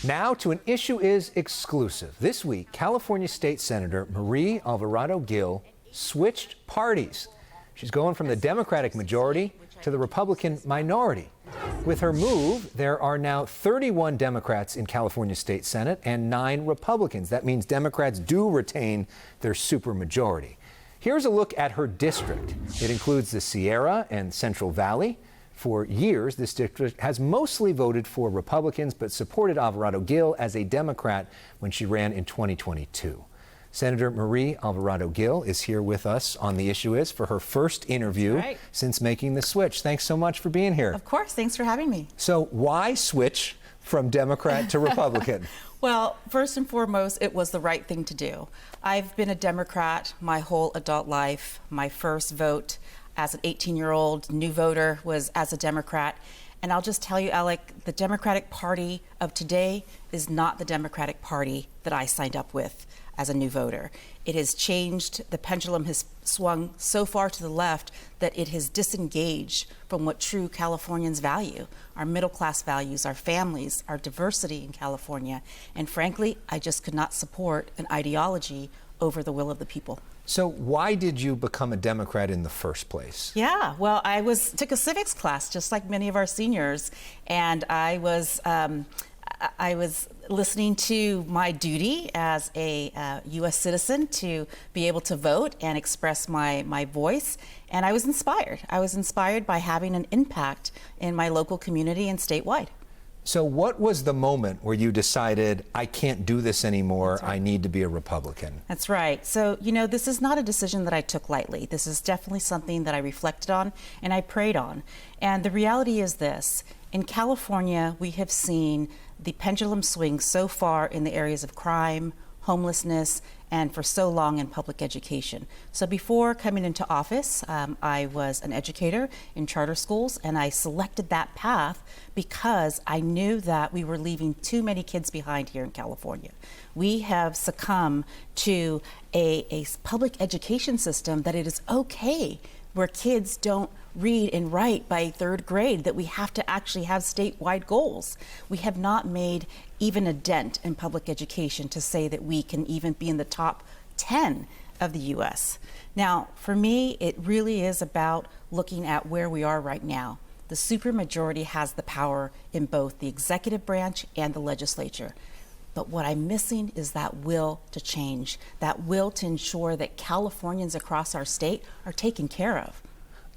Now to an issue is exclusive. This week, California State Senator Marie Alvarado-Gil switched parties. She's going from the Democratic majority to the Republican minority. With her move, there are now 31 Democrats in California State Senate and 9 Republicans. That means Democrats do retain their supermajority. Here's a look at her district. It includes the Sierra and Central Valley. For years, this district has mostly voted for Republicans, but supported Alvarado-Gil as a Democrat when she ran in 2022. Senator Marie Alvarado-Gil is here with us on The Issue Is for her first interview since making the switch. Thanks so much for being here. Of course, thanks for having me. So why switch from Democrat to Republican? Well, first and foremost, it was the right thing to do. I've been a Democrat my whole adult life. My first vote as an 18-year-old new voter was as a Democrat. And I'll just tell you, Alec, the Democratic Party of today is not the Democratic Party that I signed up with as a new voter. It has changed. The pendulum has swung so far to the left that it has disengaged from what true Californians value, our middle-class values, our families, our diversity in California. And frankly, I just could not support an ideology over the will of the people. So why did you become a Democrat in the first place? Yeah, well, I took a civics class, just like many of our seniors, and I was listening to my duty as a U.S. citizen to be able to vote and express my voice, and I was inspired. I was inspired by having an impact in my local community and statewide. So what was the moment where you decided, I can't do this anymore, I need to be a Republican? That's right. So, you know, this is not a decision that I took lightly. This is definitely something that I reflected on and I prayed on. And the reality is this: in California, we have seen the pendulum swing so far in the areas of crime, homelessness, and for so long in public education. So before coming into office, I was an educator in charter schools, and I selected that path because I knew that we were leaving too many kids behind here in California. We have succumbed to a public education system that it is okay where kids don't read and write by 3rd grade, that we have to actually have statewide goals. We have not made even a dent in public education to say that we can even be in the top 10 of the U.S. Now, for me, it really is about looking at where we are right now. The supermajority has the power in both the executive branch and the legislature. But what I'm missing is that will to change, that will to ensure that Californians across our state are taken care of.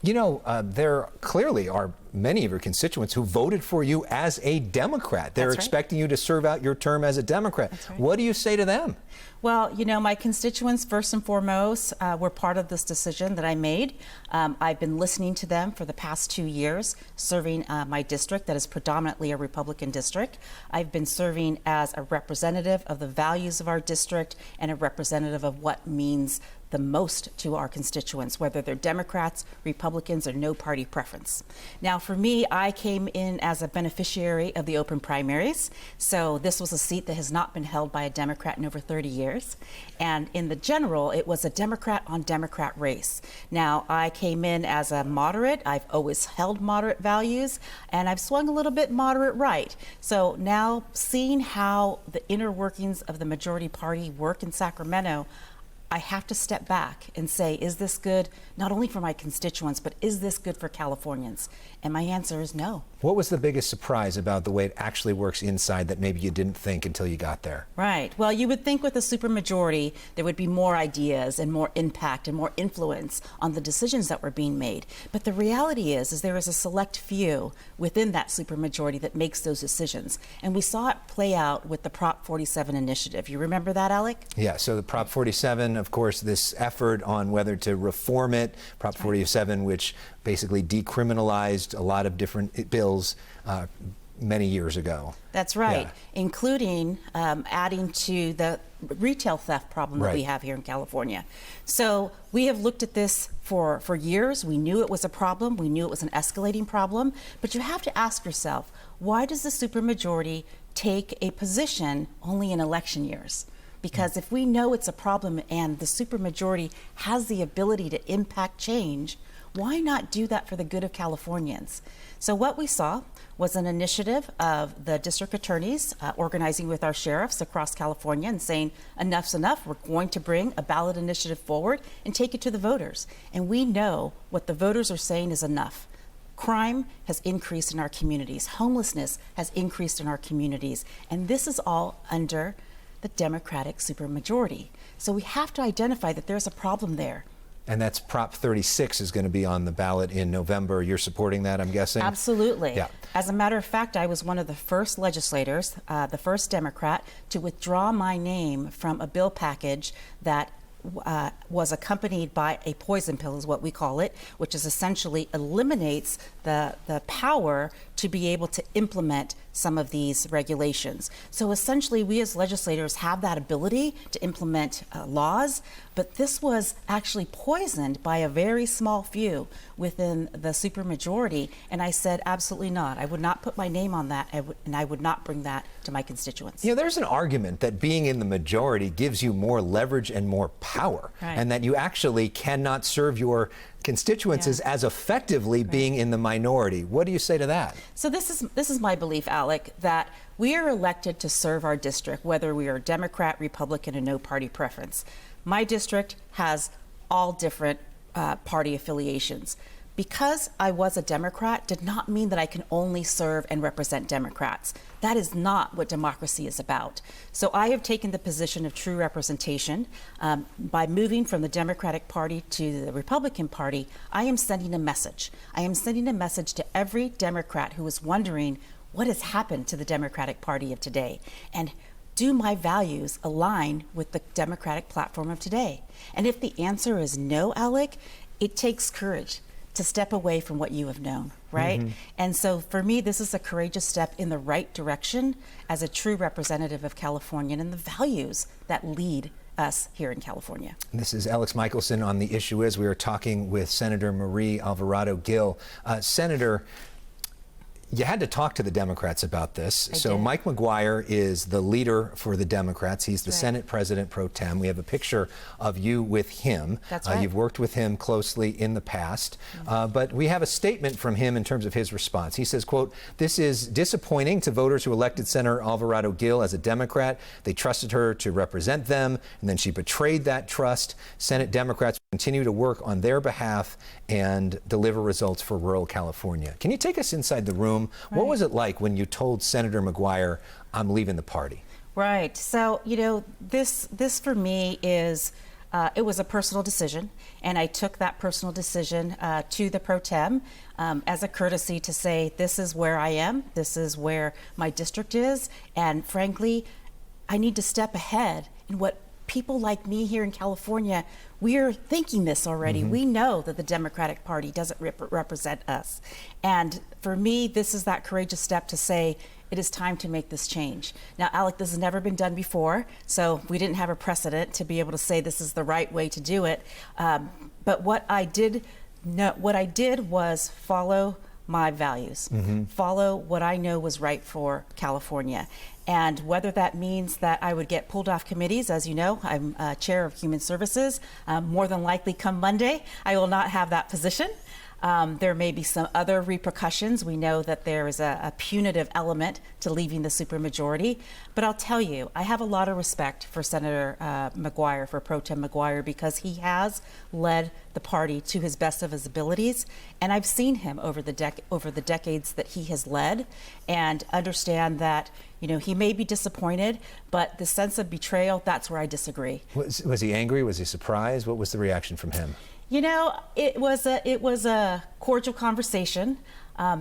You know, there clearly are many of your constituents who voted for you as a Democrat. They're expecting you to serve out your term as a Democrat. What do you say to them? Well, you know, my constituents, first and foremost, were part of this decision that I made. I've been listening to them for the past 2 years, serving my district that is predominantly a Republican district. I've been serving as a representative of the values of our district and a representative of what means the most to our constituents, whether they're Democrats, Republicans, or no party preference. Now, for me, I came in as a beneficiary of the open primaries. So this was a seat that has not been held by a Democrat in over 30 years. And in the general, it was a Democrat on Democrat race. Now, I came in as a moderate. I've always held moderate values, and I've swung a little bit moderate right. So now, seeing how the inner workings of the majority party work in Sacramento, I have to step back and say, is this good not only for my constituents, but is this good for Californians? And my answer is no. What was the biggest surprise about the way it actually works inside that maybe you didn't think until you got there? Right. Well, you would think with a supermajority, there would be more ideas and more impact and more influence on the decisions that were being made. But the reality is there is a select few within that supermajority that makes those decisions. And we saw it play out with the Prop 47 initiative. You remember that, Alec? Yeah, so the Prop 47, of course, this effort on whether to reform it, Prop 47, which basically decriminalized a lot of different bills many years ago. That's right, including adding to the retail theft problem that we have here in California. So we have looked at this for years. We knew it was a problem. We knew it was an escalating problem. But you have to ask yourself, why does the supermajority take a position only in election years? Because if we know it's a problem and the supermajority has the ability to impact change, Why not do that for the good of Californians? So what we saw was an initiative of the district attorneys organizing with our sheriffs across California and saying, enough's enough, we're going to bring a ballot initiative forward and take it to the voters. And we know what the voters are saying is enough. Crime has increased in our communities. Homelessness has increased in our communities. And this is all under the Democratic supermajority. So we have to identify that there's a problem there. And that's Prop 36 is going to be on the ballot in November. You're supporting that, I'm guessing? Absolutely. Yeah. As a matter of fact, I was one of the first legislators, the first Democrat, to withdraw my name from a bill package that was accompanied by a poison pill, is what we call it, which is essentially eliminates the power to be able to implement some of these regulations. So essentially, we as legislators have that ability to implement laws, but this was actually poisoned by a very small few within the supermajority. And I said, absolutely not. I would not put my name on that, and I would not bring that to my constituents. You know, there's an argument that being in the majority gives you more leverage and more power, right, and that you actually cannot serve your constituents as effectively being in the minority. What do you say to that? So this is my belief, Alec, that we are elected to serve our district, whether we are Democrat, Republican, and no party preference. My district has all different party affiliations. Because I was a Democrat did not mean that I can only serve and represent Democrats. That is not what democracy is about. So I have taken the position of true representation. By moving from the Democratic Party to the Republican Party, I am sending a message. I am sending a message to every Democrat who is wondering what has happened to the Democratic Party of today. And do my values align with the Democratic platform of today? And if the answer is no, Alec, it takes courage to step away from what you have known, right? Mm-hmm. And so for me, this is a courageous step in the right direction as a true representative of California and the values that lead us here in California. This is Elex Michaelson on The Issue Is. We are talking with Senator Marie Alvarado-Gil. Senator, you had to talk to the Democrats about this. So Mike McGuire is the leader for the Democrats. He's the Senate President pro tem. We have a picture of you with him. That's right. You've worked with him closely in the past. But we have a statement from him in terms of his response. He says, quote, "This is disappointing to voters who elected Senator Alvarado-Gil as a Democrat. They trusted her to represent them, and then she betrayed that trust. Senate Democrats continue to work on their behalf and deliver results for rural California." Can you take us inside the room? Right. What was it like when you told Senator McGuire, I'm leaving the party? Right. So, you know, this for me is, it was a personal decision, and I took that personal decision to the pro tem as a courtesy to say, this is where I am, this is where my district is, and frankly, I need to step ahead in what people like me here in California, we're thinking this already. Mm-hmm. We know that the Democratic Party doesn't represent us. And for me, this is that courageous step to say, it is time to make this change. Now, Alec, this has never been done before, so we didn't have a precedent to be able to say this is the right way to do it. But what I did was follow my values, follow what I know was right for California. And whether that means that I would get pulled off committees, as you know, I'm chair of Human Services. More than likely come Monday, I will not have that position. There may be some other repercussions. We know that there is a punitive element to leaving the supermajority. But I'll tell you, I have a lot of respect for Senator McGuire, for Pro Tem McGuire, because he has led the party to his best of his abilities. And I've seen him over the decades that he has led, and understand that, you know, he may be disappointed, but the sense of betrayal, that's where I disagree. Was he angry? Was he surprised? What was the reaction from him? You know, it was a cordial conversation.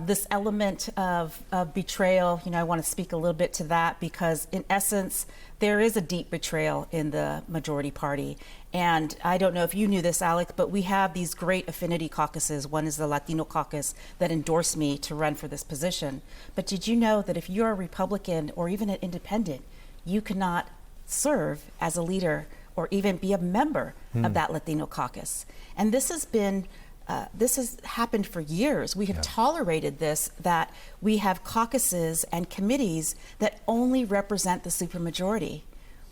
This element of betrayal, you know, I want to speak a little bit to that, because in essence, there is a deep betrayal in the majority party. And I don't know if you knew this, Alec, but we have these great affinity caucuses. One is the Latino caucus that endorsed me to run for this position. But did you know that if you're a Republican or even an independent, you cannot serve as a leader or even be a member of that Latino caucus? And this has happened for years. We have tolerated this, that we have caucuses and committees that only represent the supermajority.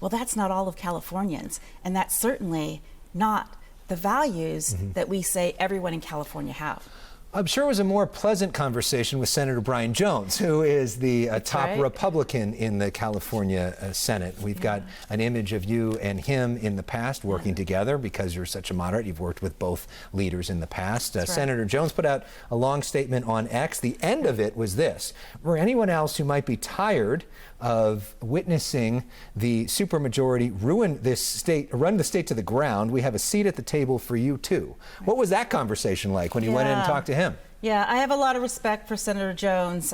Well, that's not all of Californians, and that's certainly not the values that we say everyone in California have. I'm sure it was a more pleasant conversation with Senator Brian Jones, who is the top Republican in the California Senate. We've got an image of you and him in the past working together because you're such a moderate. You've worked with both leaders in the past. Senator Jones put out a long statement on X. The end of it was this: for anyone else who might be tired of witnessing the supermajority run the state to the ground, we have a seat at the table for you too. What was that conversation like when you went in and talked to him? Yeah, I have a lot of respect for Senator Jones.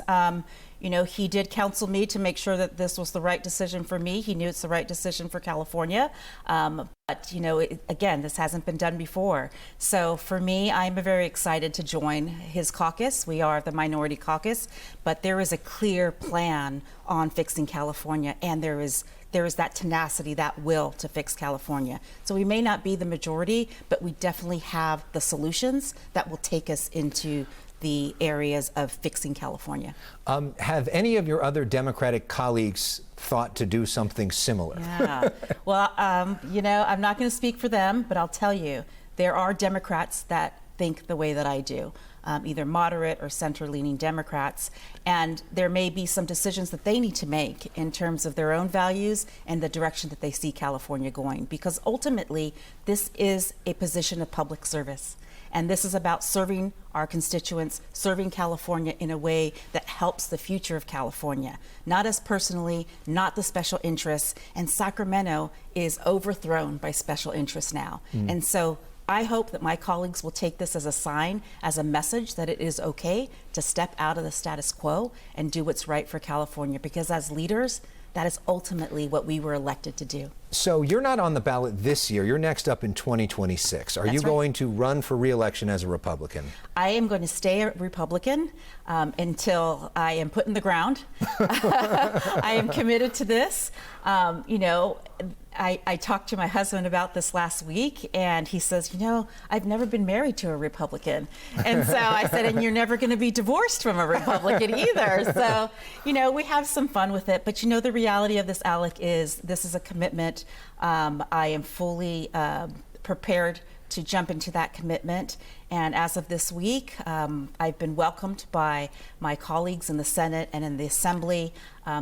You know, he did counsel me to make sure that this was the right decision for me. He knew it's the right decision for California. But, you know, again, this hasn't been done before. So for me, I'm very excited to join his caucus. We are the minority caucus, but there is a clear plan on fixing California, and there is that tenacity, that will to fix California. So we may not be the majority, but we definitely have the solutions that will take us into the areas of fixing California. Have any of your other Democratic colleagues thought to do something similar? Yeah. Well, you know, I'm not going to speak for them, but I'll tell you, there are Democrats that think the way that I do. Either moderate or center-leaning Democrats, and there may be some decisions that they need to make in terms of their own values and the direction that they see California going, because ultimately this is a position of public service, and this is about serving our constituents, serving California in a way that helps the future of California, not us personally, not the special interests, and Sacramento is overthrown by special interests now. And so I hope that my colleagues will take this as a sign, as a message that it is okay to step out of the status quo and do what's right for California, because as leaders, that is ultimately what we were elected to do. So you're not on the ballot this year. You're next up in 2026. Are you going to run for re-election as a Republican? I am going to stay a Republican until I am put in the ground. I am committed to this. You know, I talked to my husband about this last week, and he says, you know, I've never been married to a Republican. And so I said, and you're never going to be divorced from a Republican either. So, you know, we have some fun with it. But, you know, the reality of this, Alec, is this is a commitment. I am fully prepared to jump into that commitment. And as of this week, I've been welcomed by my colleagues in the Senate and in the Assembly,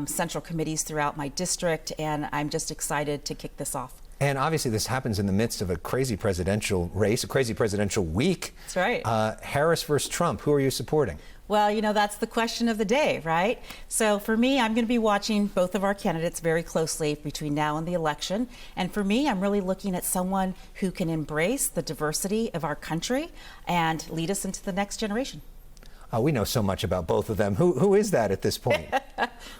central committees throughout my district, and I'm just excited to kick this off. And obviously this happens in the midst of a crazy presidential race, a crazy presidential week. That's right. Harris versus Trump, who are you supporting? Well, you know, that's the question of the day, right? So for me, I'm going to be watching both of our candidates very closely between now and the election. And for me, I'm really looking at someone who can embrace the diversity of our country and lead us into the next generation. We know so much about both of them. Who is that at this point?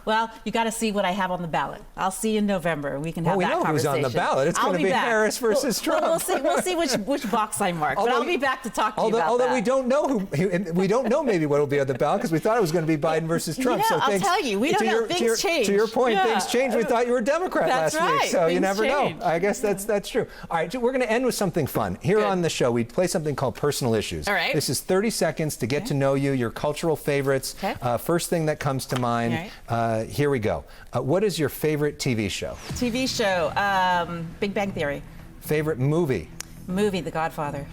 Well, you got to see what I have on the ballot. I'll see you in November. We can have that conversation. We know who's on the ballot. It's going to be Harris versus Trump. We'll see which box I mark. But I'll be back to talk to you about that. Although we don't know we don't know maybe what will be on the ballot, because we thought it was going to be Biden versus Trump. Yeah, so I'll tell you, we don't know. Things change. To your point, things change. We thought you were a Democrat last week, so you never know. I guess that's true. All right, we're going to end with something fun. Here on the show, we play something called Personal Issues. All right. This is 30 seconds to get to know you, your cultural favorites. First thing that comes to mind. Here we go. What is your favorite TV show? TV show, Big Bang Theory. Favorite movie? Movie, The Godfather.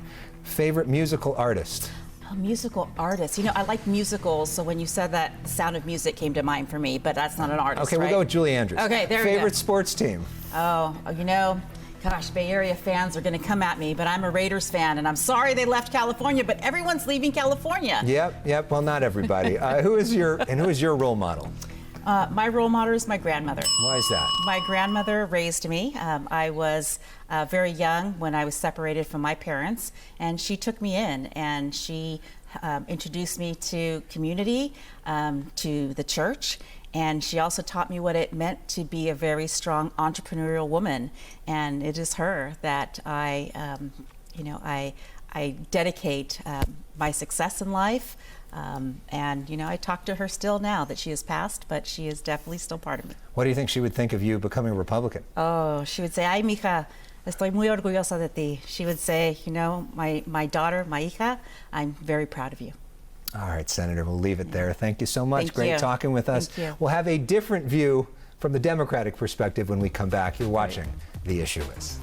Favorite musical artist? A musical artist. You know, I like musicals, so when you said that, The Sound of Music came to mind for me, but that's not an artist, Okay, we'll go with Julie Andrews. Okay, there we go. Favorite sports team? Oh, you know, gosh, Bay Area fans are going to come at me, but I'm a Raiders fan, and I'm sorry they left California, but everyone's leaving California. Yep. Well, not everybody. Who is your role model? My role model is my grandmother. Why is that? My grandmother raised me. I was very young when I was separated from my parents, and she took me in, and she introduced me to community, to the church, and she also taught me what it meant to be a very strong entrepreneurial woman. And it is her that I dedicate my success in life. And, you know, I talk to her still now that she has passed, but she is definitely still part of me. What do you think she would think of you becoming a Republican? Oh, she would say, ay, mija, estoy muy orgullosa de ti. She would say, you know, my daughter, my hija, I'm very proud of you. All right, Senator, we'll leave it there. Thank you so much. Great talking with us. Thank you. We'll have a different view from the Democratic perspective when we come back. You're watching The Issue Is.